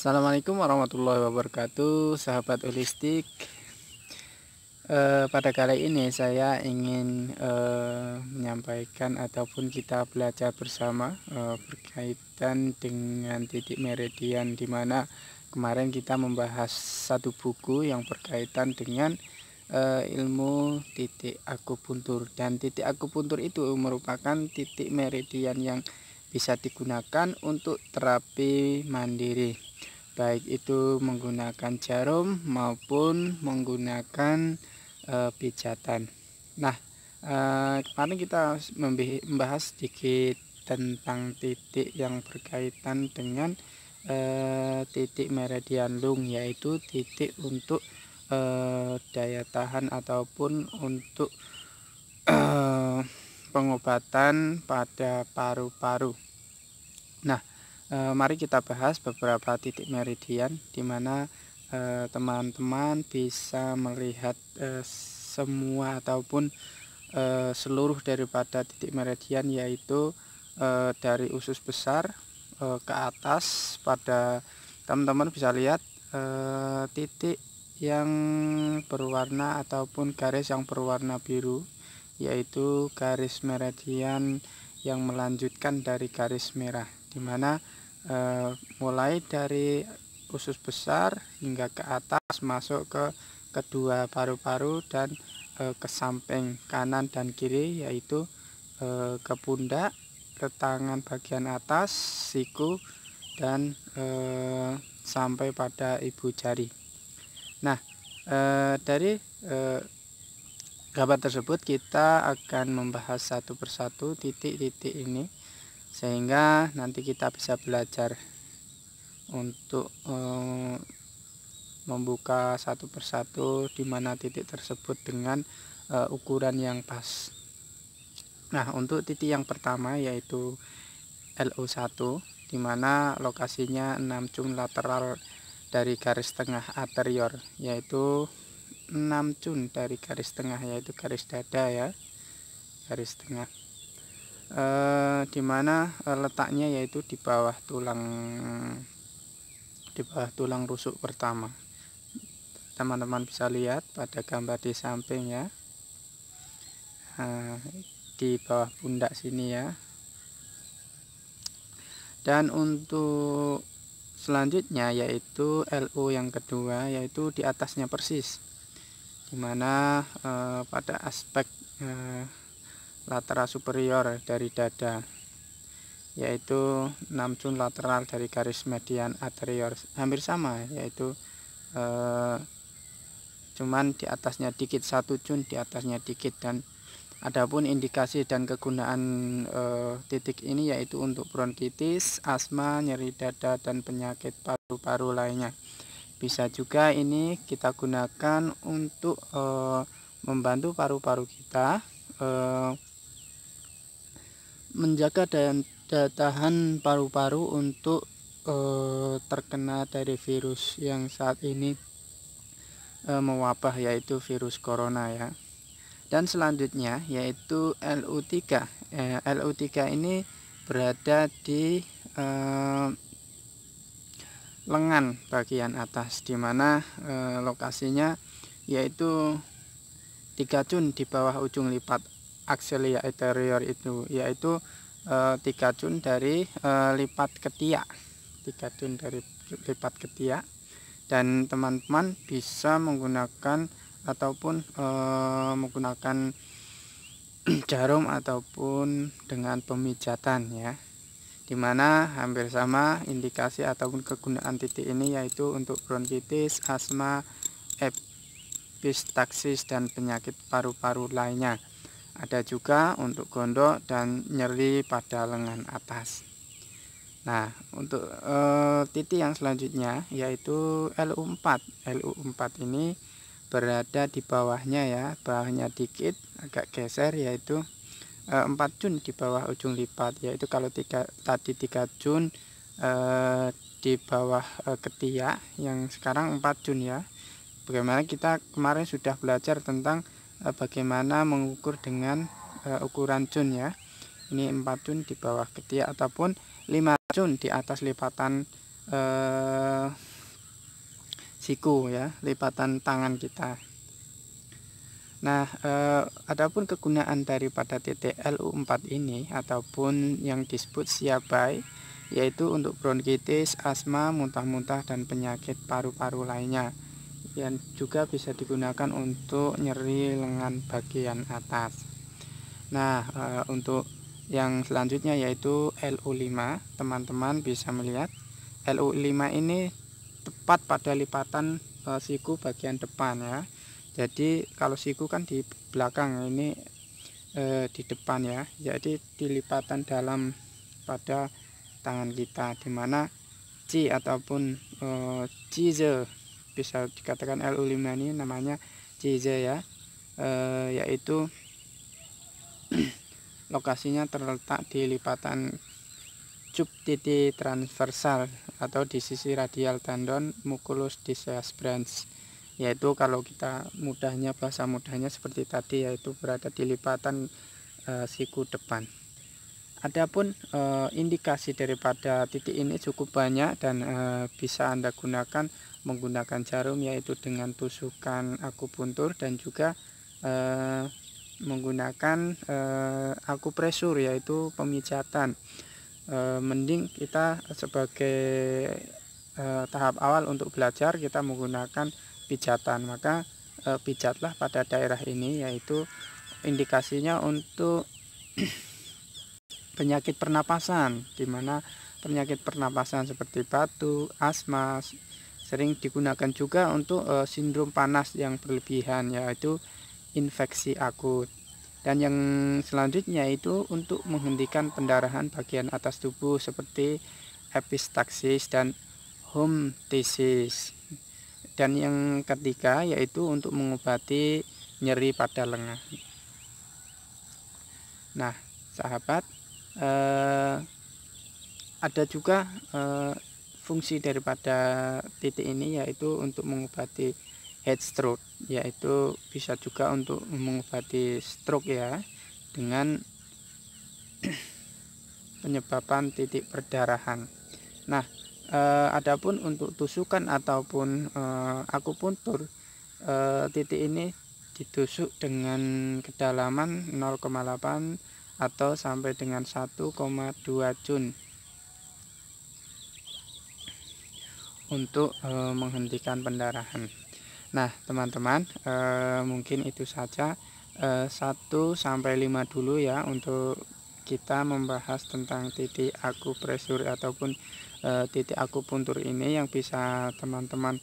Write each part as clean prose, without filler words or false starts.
Assalamualaikum warahmatillahi wabarakatuh, sahabat holistik. Pada kali ini saya ingin menyampaikan ataupun kita belajar bersama berkaitan dengan titik meridian, di mana kemarin kita membahas satu buku yang berkaitan dengan ilmu titik akupuntur, dan titik akupuntur itu merupakan titik meridian yang bisa digunakan untuk terapi mandiri, baik itu menggunakan jarum maupun menggunakan pijatan. Nah, kemarin kita membahas sedikit tentang titik yang berkaitan dengan titik meridian lung, yaitu titik untuk daya tahan ataupun untuk pengobatan pada paru-paru. Nah, mari kita bahas beberapa titik meridian, di mana teman-teman bisa melihat semua ataupun seluruh daripada titik meridian, yaitu dari usus besar ke atas. Pada teman-teman bisa lihat titik yang berwarna ataupun garis yang berwarna biru, yaitu garis meridian yang melanjutkan dari garis merah, di mana mulai dari usus besar hingga ke atas masuk ke kedua paru-paru dan ke samping kanan dan kiri, yaitu ke pundak, ke tangan bagian atas, siku, dan sampai pada ibu jari. Nah, dari gambar tersebut kita akan membahas satu persatu titik-titik ini, sehingga nanti kita bisa belajar untuk membuka satu persatu di mana titik tersebut dengan ukuran yang pas. Nah, untuk titik yang pertama yaitu LO1, di mana lokasinya 6 cun lateral dari garis tengah anterior, yaitu 6 cun dari garis tengah, yaitu garis dada ya, garis tengah, di mana letaknya yaitu di bawah tulang rusuk pertama. Teman-teman bisa lihat pada gambar di samping ya, di bawah pundak sini ya. Dan untuk selanjutnya yaitu LO yang kedua, yaitu di atasnya persis, dimana pada aspek lateral superior dari dada, yaitu 6 cun lateral dari garis median anterior, hampir sama, yaitu cuman di atasnya dikit, 1 cun di atasnya dikit. Dan adapun indikasi dan kegunaan titik ini yaitu untuk bronkitis, asma, nyeri dada, dan penyakit paru-paru lainnya. Bisa juga ini kita gunakan untuk membantu paru-paru kita menjaga daya tahan paru-paru untuk terkena dari virus yang saat ini mewabah, yaitu virus corona ya. Dan selanjutnya yaitu LU3. LU3 ini berada di lengan bagian atas, di mana lokasinya yaitu 3 cun di bawah ujung lipat akselia anterior itu, yaitu 3 cun dari lipat ketiak, 3 cun dari lipat ketiak. Dan teman-teman bisa menggunakan ataupun menggunakan jarum ataupun dengan pemijatan ya, dimana hampir sama indikasi ataupun kegunaan titik ini, yaitu untuk bronkitis, asma, epistaxis, dan penyakit paru-paru lainnya. Ada juga untuk gondok dan nyeri pada lengan atas. Nah, untuk titik yang selanjutnya yaitu LU4. LU4 ini berada di bawahnya ya, bawahnya dikit agak geser, yaitu 4 cun di bawah ujung lipat, yaitu kalau tadi 3 cun di bawah ketiak, yang sekarang 4 cun ya. Bagaimana kita kemarin sudah belajar tentang bagaimana mengukur dengan ukuran cun ya. Ini 4 cun di bawah ketiak ataupun 5 cun di atas lipatan siku ya, lipatan tangan kita. Nah, adapun kegunaan daripada titik LU4 ini ataupun yang disebut siabai, yaitu untuk bronkitis, asma, muntah-muntah dan penyakit paru-paru lainnya, yang juga bisa digunakan untuk nyeri lengan bagian atas. Nah, untuk yang selanjutnya yaitu LU5, teman-teman bisa melihat LU5 ini tepat pada lipatan siku bagian depan ya. Jadi kalau siku kan di belakang, ini di depan ya. Jadi di lipatan dalam pada tangan kita, dimana C ataupun cize, bisa dikatakan LU5 ini namanya cize ya, yaitu lokasinya terletak di lipatan cup titik transversal atau di sisi radial tendon musculus discens, yaitu kalau kita mudahnya, bahasa mudahnya seperti tadi, yaitu berada di lipatan siku depan. Adapun indikasi daripada titik ini cukup banyak dan bisa Anda gunakan menggunakan jarum, yaitu dengan tusukan akupuntur dan juga menggunakan akupresur, yaitu pemijatan. Mending kita sebagai tahap awal untuk belajar kita menggunakan pijatan, maka pijatlah pada daerah ini, yaitu indikasinya untuk penyakit pernapasan, di mana penyakit pernapasan seperti batuk, asma sering digunakan juga untuk sindrom panas yang berlebihan, yaitu infeksi akut. Dan yang selanjutnya itu untuk menghentikan pendarahan bagian atas tubuh seperti epistaxis dan hemoptysis. Dan yang ketiga yaitu untuk mengobati nyeri pada lengan. Nah, sahabat, ada juga fungsi daripada titik ini yaitu untuk mengobati heat stroke, yaitu bisa juga untuk mengobati stroke ya, dengan penyebaban titik perdarahan. Nah, adapun untuk tusukan ataupun akupuntur, titik ini ditusuk dengan kedalaman 0,8 atau sampai dengan 1,2 jun untuk menghentikan pendarahan. Nah, teman-teman, mungkin itu saja 1-5 dulu ya untuk kita membahas tentang titik akupresur ataupun titik akupuntur ini yang bisa teman-teman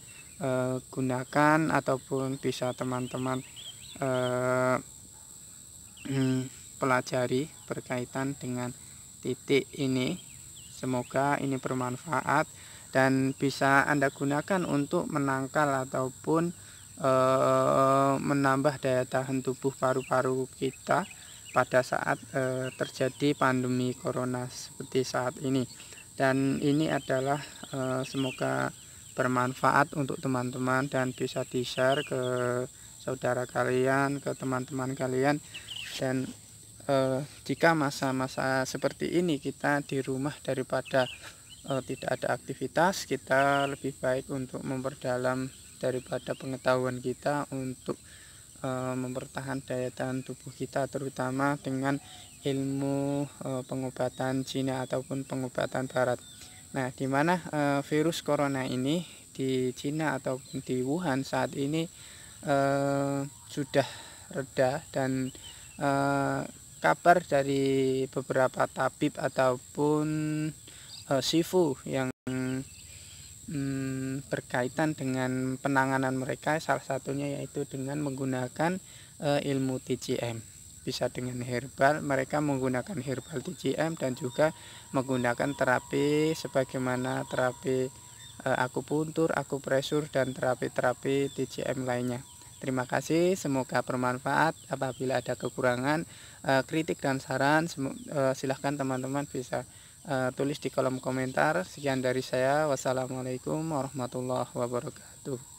gunakan ataupun bisa teman-teman pelajari berkaitan dengan titik ini. Semoga ini bermanfaat dan bisa Anda gunakan untuk menangkal ataupun menambah daya tahan tubuh paru-paru kita pada saat terjadi pandemi corona seperti saat ini. Dan ini adalah semoga bermanfaat untuk teman-teman dan bisa di-share ke saudara kalian, ke teman-teman kalian. Dan jika masa-masa seperti ini kita di rumah daripada tidak ada aktivitas, kita lebih baik untuk memperdalam daripada pengetahuan kita untuk mempertahan daya tahan tubuh kita, terutama dengan ilmu pengobatan Cina ataupun pengobatan Barat. Nah, di mana virus corona ini di Cina ataupun di Wuhan saat ini sudah reda, dan kabar dari beberapa tabib ataupun sifu yang berkaitan dengan penanganan mereka, salah satunya yaitu dengan menggunakan ilmu TCM. Bisa dengan herbal, mereka menggunakan herbal TCM dan juga menggunakan terapi sebagaimana terapi akupuntur, akupresur dan terapi-terapi TCM lainnya. Terima kasih, semoga bermanfaat. Apabila ada kekurangan, kritik dan saran, silahkan teman-teman bisa tulis di kolom komentar. Sekian dari saya. Wassalamualaikum warahmatullahi wabarakatuh.